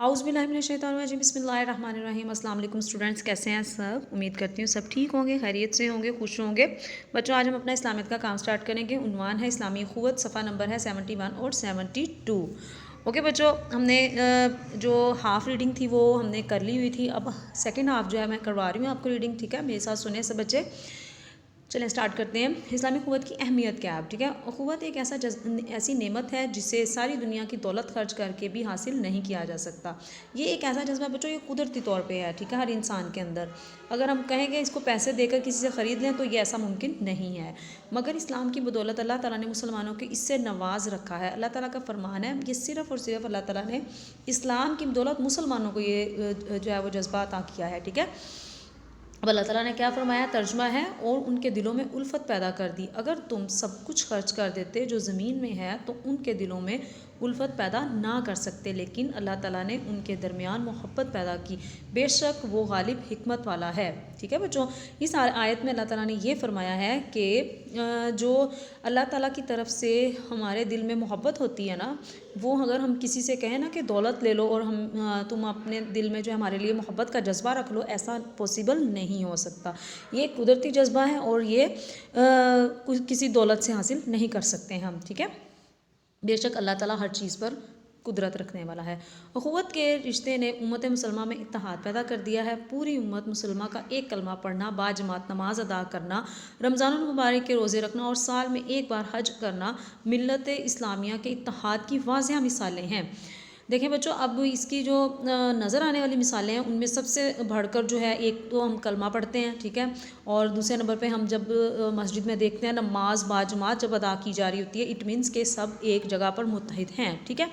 आउज़ बिल्लाहि मिनश शैतानिर रजीम बिस्मिल्लाहिर्रहमानिर्रहीम। अस्सलाम वालेकुम स्टूडेंट्स, कैसे हैं सब? उम्मीद करती हूँ सब ठीक होंगे, खैरियत से होंगे, खुश होंगे। बच्चों, आज हम अपना इस्लामियत का काम स्टार्ट करेंगे। उन्वान है इस्लामी ख़ुव्वत, सफ़ा नंबर है 71 और 72। ओके बच्चों, हमने जो हाफ़ रीडिंग थी वो हमने कर ली हुई थी। अब सेकेंड हाफ़ जो है मैं करवा रही हूँ आपको रीडिंग, ठीक है? मेरे साथ सुने सब बच्चे। चलें स्टार्ट करते हैं। इस्लामी ख़ुव्वत की अहमियत क्या है, ठीक है? ख़ुव्वत एक ऐसी नेमत है जिसे सारी दुनिया की दौलत खर्च करके भी हासिल नहीं किया जा सकता। ये एक ऐसा जज्बा बच्चों, ये कुदरती तौर पे है, ठीक है, हर इंसान के अंदर। अगर हम कहेंगे इसको पैसे देकर किसी से ख़रीद लें तो ये ऐसा मुमकिन नहीं है, मगर इस्लाम की बदौलत अल्लाह ताला ने मुसलमानों को इससे नवाज रखा है। अल्लाह ताला का फरमान है, ये सिर्फ़ और सिर्फ अल्लाह ताला ने इस्लाम की बदौलत मुसलमानों को ये जो है वो जज्बा अता किया है, ठीक है? अब अल्लाह ताला ने क्या फरमाया, तर्जुमा है, और उनके दिलों में उल्फत पैदा कर दी। अगर तुम सब कुछ खर्च कर देते जो ज़मीन में है तो उनके दिलों में उल्फत पैदा ना कर सकते, लेकिन अल्लाह ताला ने उनके दरमियान मोहब्बत पैदा की। बेशक वो गालिब हिकमत वाला है, ठीक है बच्चों? इस आयत में अल्लाह ताला ने ये फरमाया है कि जो अल्लाह ताला की तरफ से हमारे दिल में मोहब्बत होती है ना, वो अगर हम किसी से कहें ना कि दौलत ले लो और तुम अपने दिल में जो है हमारे लिए मोहब्बत का जज्बा रख लो, ऐसा पॉसिबल नहीं हो सकता। ये कुदरती जज्बा है और ये किसी दौलत से हासिल नहीं कर सकते हैं हम, ठीक है? बेशक अल्लाह ताला हर चीज़ पर कुदरत रखने वाला है। अख़ुवत के रिश्ते ने उम्मत मुसलमा में इत्तेहाद पैदा कर दिया है। पूरी उम्मत मुसलमा का एक कलमा पढ़ना, बाजमात नमाज अदा करना, रमज़ानुल मुबारक के रोज़े रखना और साल में एक बार हज करना मिल्लत इस्लामिया के इत्तेहाद की वाज़ेह मिसालें हैं। देखें बच्चों, अब इसकी जो नज़र आने वाली मिसालें हैं उनमें सबसे बढ़कर जो है, एक तो हम कलमा पढ़ते हैं, ठीक है, और दूसरे नंबर पे हम जब मस्जिद में देखते हैं नमाज बाजमात जब अदा की जा रही होती है, इट मीन्स के सब एक जगह पर मुत्तहिद हैं, ठीक है।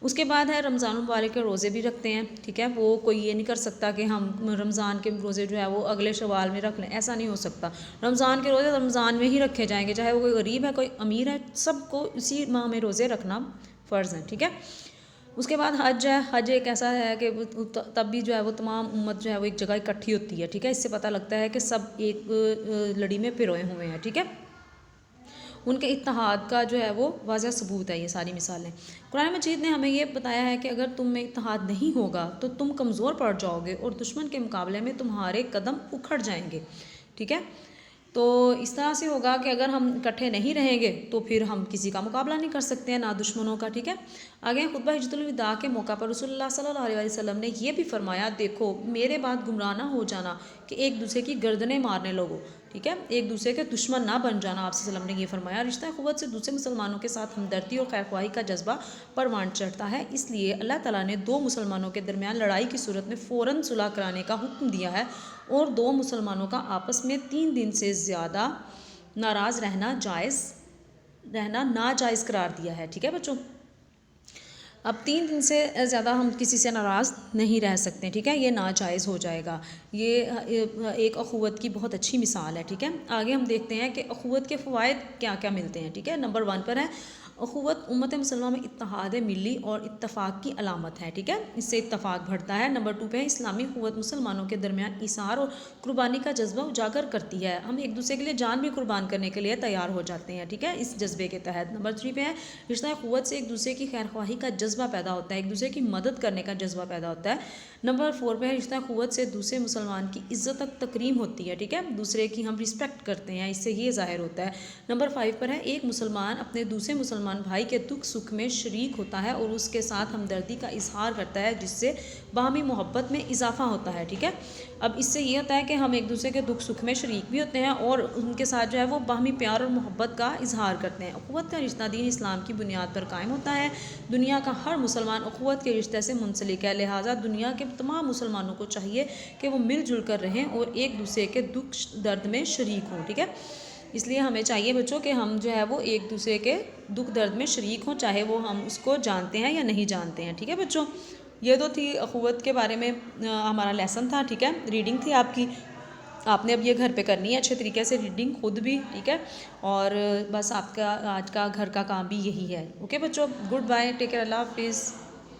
उसके बाद है रमज़ान मुबारक के रोज़े भी रखते हैं, ठीक है। वो कोई ये नहीं कर सकता कि हम रमज़ान के रोज़े जो है वो अगले शवाल में रख लें, ऐसा नहीं हो सकता। रमज़ान के रोज़े रमज़ान में ही रखे जाएंगे, चाहे वो कोई गरीब है कोई अमीर है, सबको इसी माह में रोज़े रखना फ़र्ज़ है, ठीक है। उसके बाद हज है। हज एक ऐसा है कि तब भी जो है वो तमाम उम्मत जो है वो एक जगह इकट्ठी होती है, ठीक है। इससे पता लगता है कि सब एक लड़ी में पिरोए हुए हैं, ठीक है। उनके इत्तेहाद का जो है वो वाज़ह सबूत है ये सारी मिसालें। कुरान मजीद ने हमें ये बताया है कि अगर तुम में इत्तेहाद नहीं होगा तो तुम कमज़ोर पड़ जाओगे और दुश्मन के मुकाबले में तुम्हारे कदम उखड़ जाएंगे, ठीक है। तो इस तरह से होगा कि अगर हम इकट्ठे नहीं रहेंगे तो फिर हम किसी का मुकाबला नहीं कर सकते हैं, ना दुश्मनों का, ठीक है। आगे खुतबा हिज्जतुल विदा के मौका पर रसूलुल्लाह सल्लल्लाहु अलैहि वसल्लम ने यह भी फरमाया, देखो मेरे बाद गुमराह ना हो जाना कि एक दूसरे की गर्दनें मारने लगो, ठीक है, एक दूसरे के दुश्मन ना बन जाना। आप सल्लल्लाहु अलैहि वसल्लम ने ये फरमाया। रिश्ता ख़ुव्वत से दूसरे मुसलमानों के साथ हमदर्दी और खैरख्वाही का जज्बा परवान चढ़ता है, इसलिए अल्लाह ताला ने दो मुसलमानों के दरमियान लड़ाई की सूरत में फ़ौरन सुलह कराने का हुक्म दिया है और दो मुसलमानों का आपस में 3 दिन से ज़्यादा नाराज़ रहना नाजायज़ करार दिया है, ठीक है बच्चों। अब 3 दिन से ज़्यादा हम किसी से नाराज़ नहीं रह सकते, ठीक है, ये नाजायज़ हो जाएगा। ये एक अख़ुवत की बहुत अच्छी मिसाल है, ठीक है। आगे हम देखते हैं कि अख़ुवत के फ़वाइद क्या क्या मिलते हैं, ठीक है। नंबर 1 पर है, अख़ुवत उम्मत मुसलमा में इत्तेहाद मिली और इत्तफ़ाक़ की अलामत है, ठीक है, इससे इत्तफ़ाक़ बढ़ता है। नंबर 2 पे है, इस्लामी ख़ुव्वत मुसलमानों के दरमियान इसार और कुर्बानी का जज्बा उजागर करती है। हम एक दूसरे के लिए जान भी कुर्बान करने के लिए तैयार हो जाते हैं, ठीक है, इस जज्बे के तहत। नंबर 3 पे है, रिश्ता ख़ुव्वत से एक दूसरे की खैरख्वाही का जज्बा पैदा होता है, एक दूसरे की मदद करने का जज्बा पैदा होता है। नंबर 4 पे है, रिश्ता ख़ुव्वत से दूसरे मुसलमान की इज़्ज़त तक तकरीम होती है, ठीक है, दूसरे की हम रिस्पेक्ट करते हैं, इससे ये ज़ाहिर होता है। नंबर 5 पर है, एक मुसलमान अपने दूसरे मुसलमान भाई के दुख सुख में शरीक होता है और उसके साथ हमदर्दी का इजहार करता है, जिससे बाहमी मोहब्बत में इजाफा होता है, ठीक है। अब इससे ये होता है कि हम एक दूसरे के दुख सुख में शरीक भी होते हैं और उनके साथ जो है वो बाहमी प्यार और मोहब्बत का इजहार करते हैं। अख़ुवत का रिश्ता दीन इस्लाम की बुनियाद पर कायम होता है। दुनिया का हर मुसलमान अख़ुवत के रिश्ते से मुंसलिक है, लिहाजा दुनिया के तमाम मुसलमानों को चाहिए कि वो मिलजुल कर रहें और एक दूसरे के दुख दर्द में शरीक हों, ठीक है। इसलिए हमें चाहिए बच्चों कि हम जो है वो एक दूसरे के दुख दर्द में शरीक हों, चाहे वो हम उसको जानते हैं या नहीं जानते हैं, ठीक है बच्चों। ये तो थी अख़ुवत के बारे में हमारा लेसन था, ठीक है, रीडिंग थी आपकी। आपने अब ये घर पे करनी है अच्छे तरीके से रीडिंग खुद भी, ठीक है, और बस आपका आज का घर का काम भी यही है। ओके बच्चों, गुड बाय, टेक केयर, अल्लाह हाफिज़।